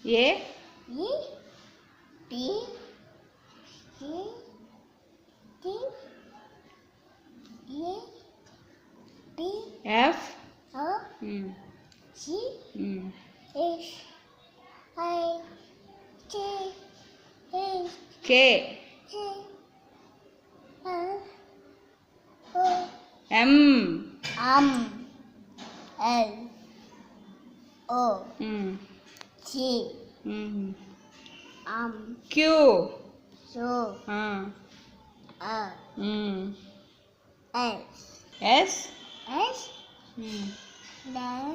A E T C T A P F O C H I J H K K L O M L O G Q So S S S then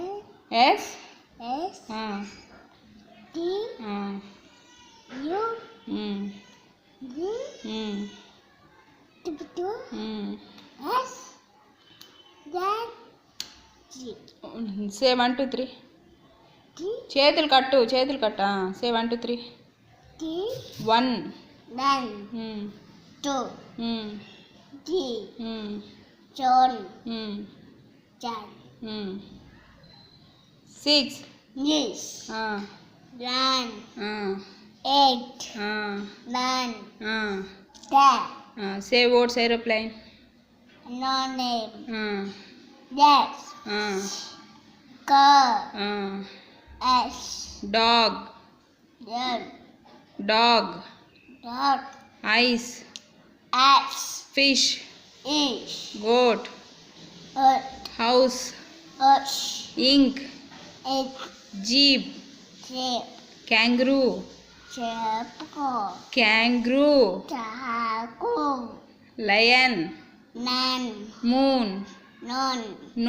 S S T U V W S then G say 1 2 3 T చేతులు కట్టు say 1 2 3 T 1 then 2 D John Jan 6 Yes Lan 8 9 10 say words aeroplane No name Yes Car S dog Then dog Dog ice X fish Ish goat house Ush ink Egg jeep Chip kangaroo Chapco kangaroo Taco lion Man moon Non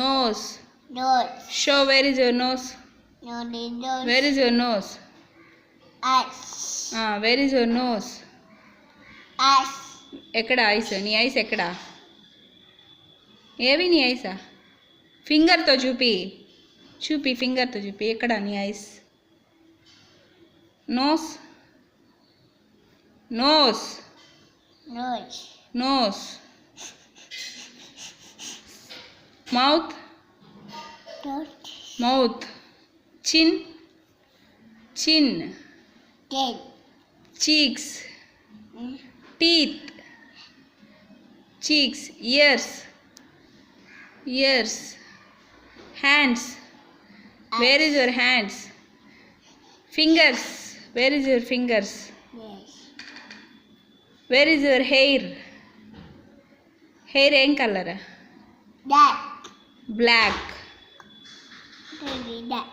nose Dot show where is your nose Nodi where is your nose X where is your nose S ఎక్కడ eyes నీ eyes ఎక్కడ ఏవి నీ ఐసా ఫింగర్తో చూపి ఫింగర్తో చూపి ఎక్కడ నీ eyes nose nose Nose nose mouth Dot mouth chin Dead cheeks teeth cheeks ears hands where is your hands fingers where is your fingers Yes where is your hair ఏం colour That black Baby that